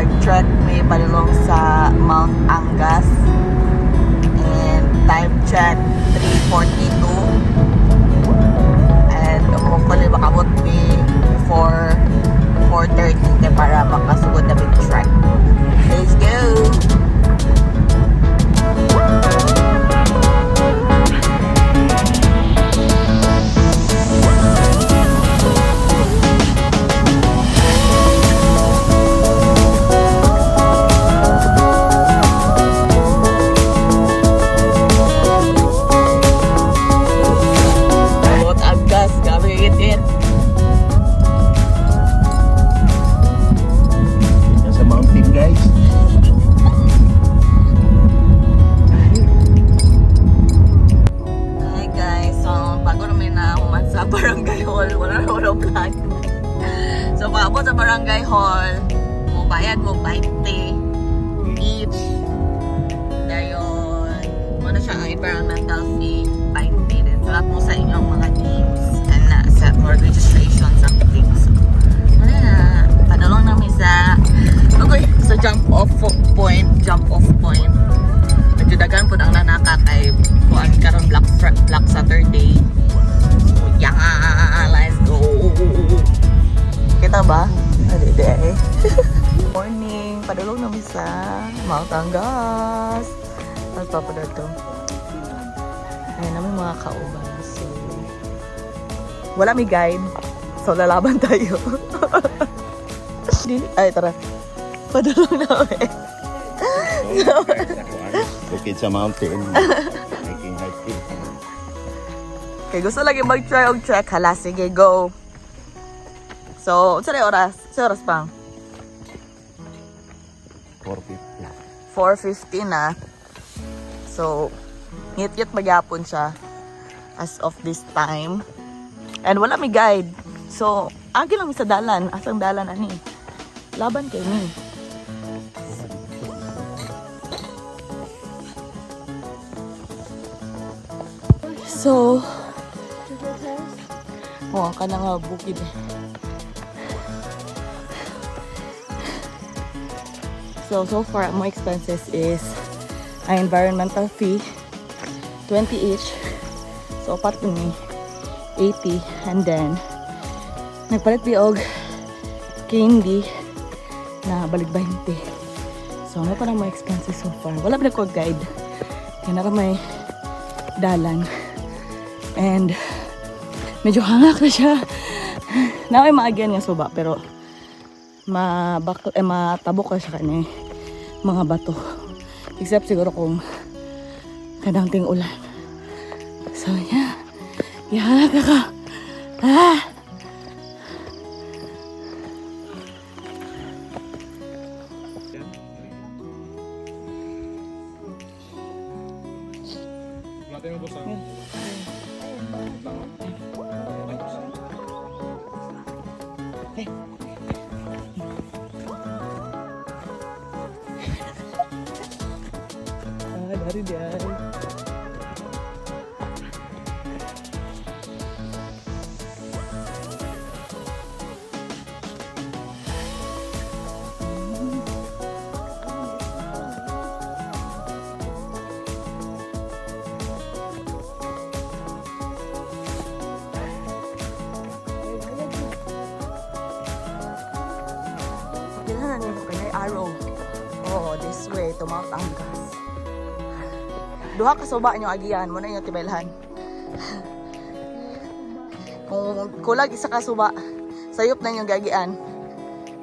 mag-trek may padulong sa Mount Angas. And time check 3:42. And hopefully makabot me before 4:30 para makasugod na big trek. Let's go! So, paabot sa barangay hall, bayad mo 20 each. Dayon, ano siya ang environmental fee, 20 din. Salat mo sa inyong mga names and set for registration something. So, ano na, padalong namin sa, okay, sa jump off point. Nagjudagan po ang nanaka kay kuan karon Black Saturday. So, yeah, let's go! Kita ba? Ade. Morning, padulong namin sa Mount Angas. Tapos papadar to. Ayan namin mga kauban. So, wala may guide. So, lalaban tayo. Ay, tara. Padulong namin. Bukid sa mountain. Making hiking. Okay, gusto lagi mag-try og trek. Hala, sige, go. So, sa oras? Sa oras pang? 4:50. 4:50 na. So, ngit-ngit magyapon siya as of this time. And wala may guide. So, agi lang sa dalan. Asang dalan ani? Laban kay ni. So, ka na nga bukid eh. So far, my expenses is ang environmental fee, 20 each. So, part ni 80. And then, nagpalit biog candy na balik 20. So, ano pa lang my expenses so far. Wala pa na ko guide. Kaya na may dalan. And, medyo hangak na siya. Na may maagyan nga suba, pero matabok ka siya kanya mga bato, except siguro kung kadang ting ulan. So yeah, ihanap ka. Dari dia. Kailangan niyo ko kay arrow. Oh, this way to Mount Angas. Duha ka suba nyo agian mo na yung tibailhan. Kung kulag isa ka suba, sayop na yung gagian.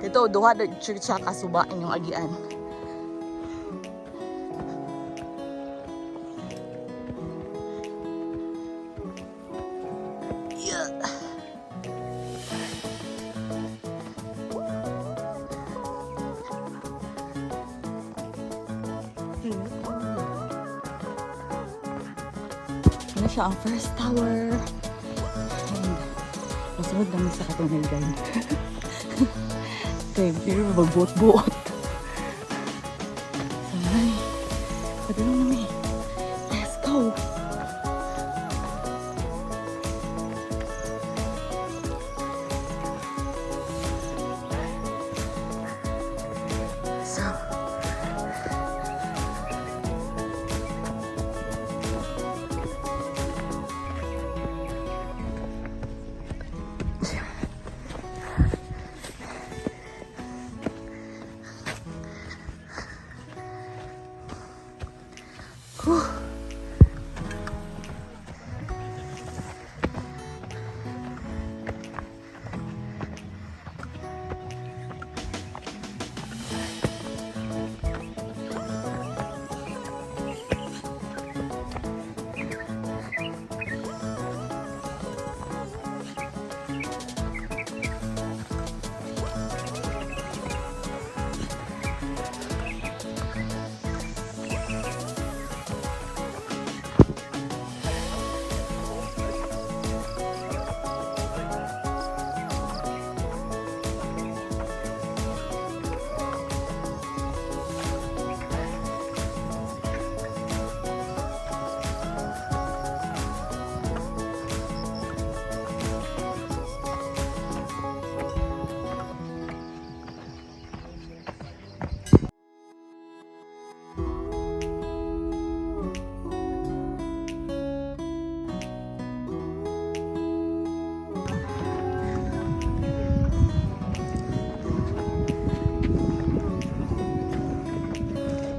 Dito duha na siya ka suba yung agian. Yeah. Ano siya ang first tower. And masunod namin sa katunaygan. Okay, pero mag-buot-buot. Sanay. Padulong namin. Let's go!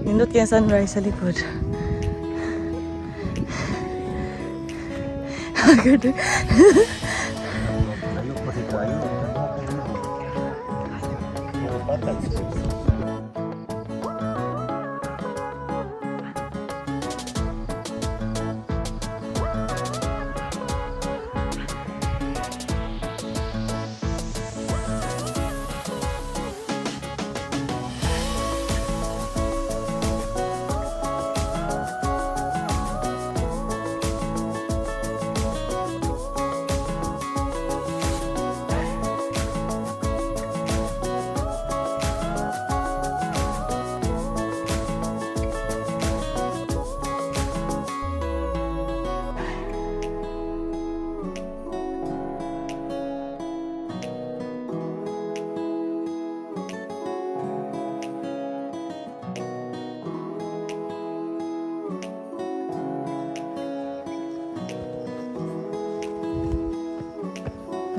Nindot kayo sunrise sa likod. Agad. Ayok pa si kayo. Patay.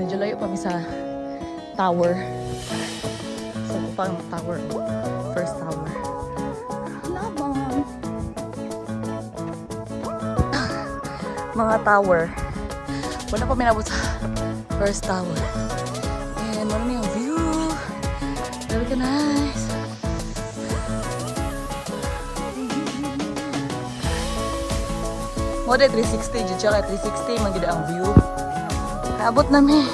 Medyo layo kami sa tower. So, ito pa ang tower. First tower. Labang! Mga tower. Wala pa minabot sa first tower. And marami ang view. Very ka nice. Mo 360. Dito siya 360. Maganda ang view. Abot namin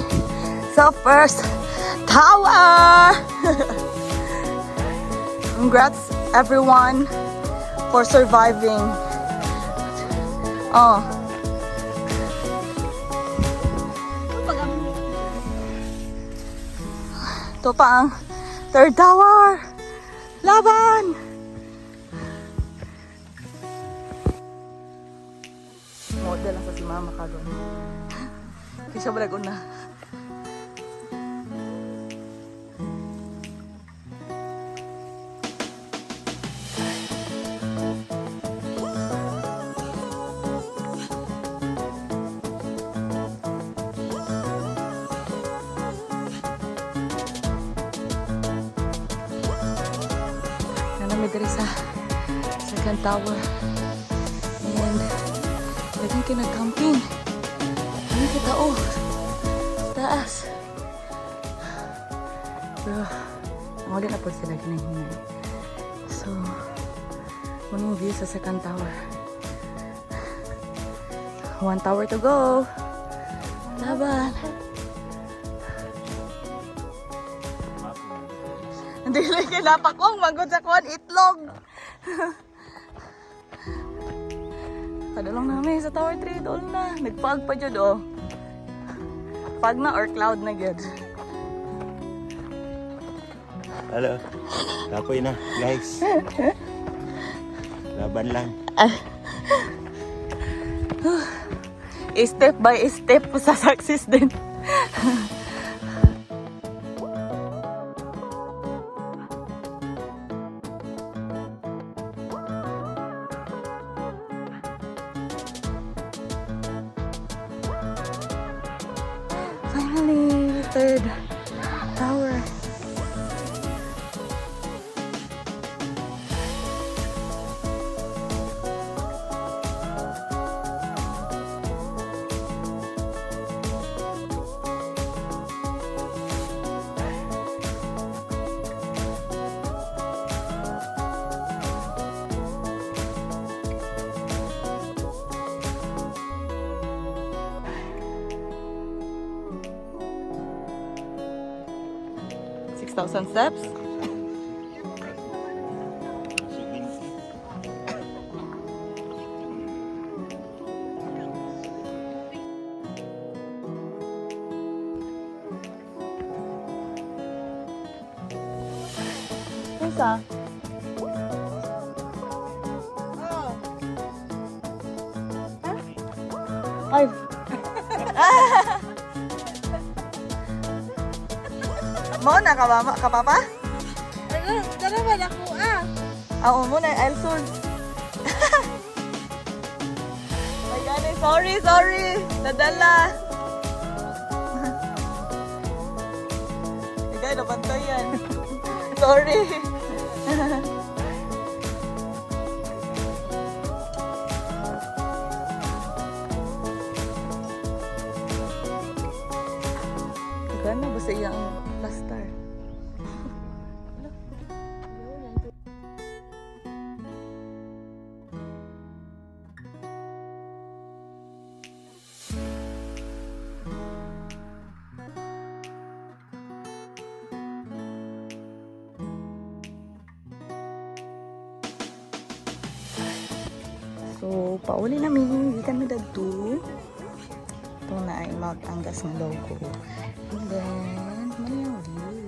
sa first tower! Congrats everyone for surviving. Oh. Ito pa ang third tower! Laban! Model lang sa si Mama karon. Kisah balagon na. Nanami diri sa second tower. And laging kinag-camping. Ano kita taas. Pero, ang ulit na po sila ginahinay. So, muna view sa second tower. 1 tower to go. Laban. Hindi lang kinapa kong magod sa kuwan itlog. Kadalong namin sa tower 3 doon na. Nagpag pa dyan Pag na or cloud na good. Hello. Kapoy na, guys. Laban lang. Step by step sa success din. Finally, third tower. Thousand steps. Isa. Five. Mau na ka ba? Kapapa? Dala ba na ko Oo mo na, Elson. My God, sorry. Nadala. Ikaw, napantay yan. Sorry. So, pauli namin. Hindi kami dagto. Ito na ay Mount Angas ng logo. And then, may view.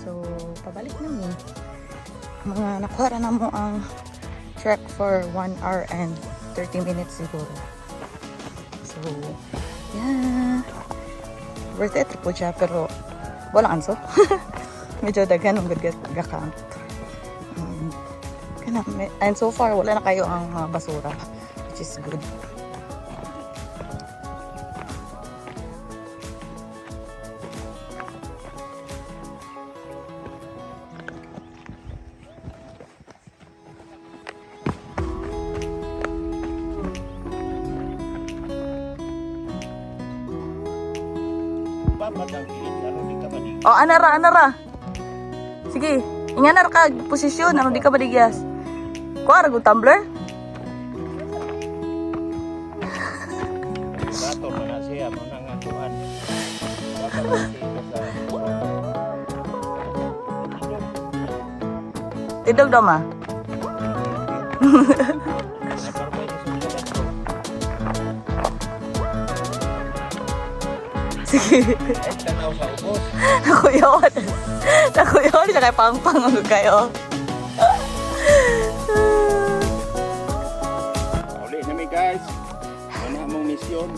So, pabalik namin. Mga nakuha na mo ang trek for 1 hour and 30 minutes siguro. So, yeah. Worth it po siya, pero wala anso. Medyo daghan ang gagakant. And so far, wala na kayo ang basura, which is good. Oh, anara. Sige, inganar ka posisyon, ano di ka baligyas. Kuha ragu tumbler? Bato na siya mo nang atuan. Tidog daw ma. Sige. Nakuyawan. Nakuyawan siya kay pang-pang kayo. Uli nami guys. Ano among misyon?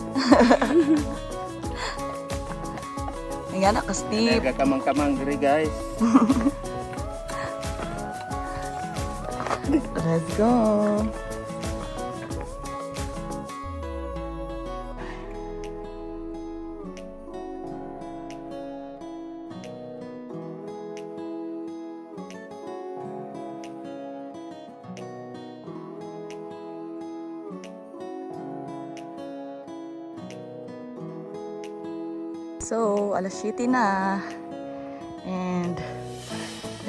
Nga na, Steve. Nagakamang-kamang diri guys. Let's go. So, alas 7 na. And,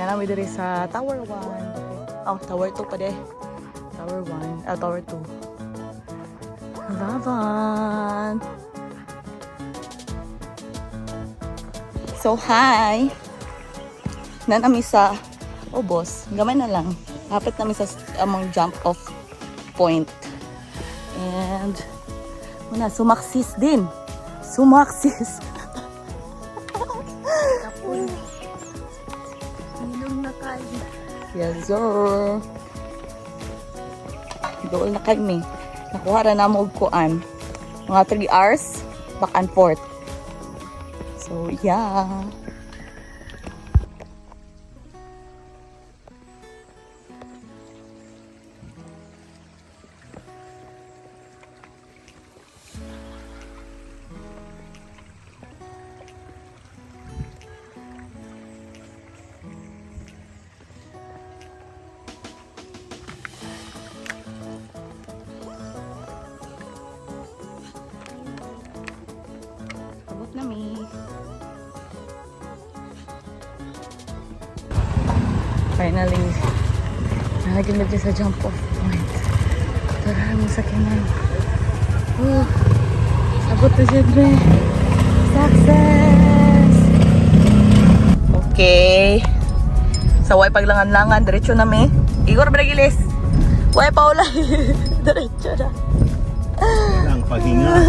yan namin diri sa Tower 1. Oh, Tower 2 pa de. Tower 1. Tower 2. Laban! So, hi! Nanami sa Obos. Gamay na lang. Hapit namin sa among jump off point. And, muna, sumaksis din. Sumaksis. Yes, sir. Doon na kami. Nakuha na mo og kuan. Mga 3 hours back and forth. So, yeah. Abot na mi. Finally, nalagyan na dyan sa jump off point. Tara, masakinan. Abot na dyan, be. Success! Okay. Sa way paglangan-langan, diretso na mi. Igor, Bragilis. Way pa ulay. Diretso na. Ang paghinga.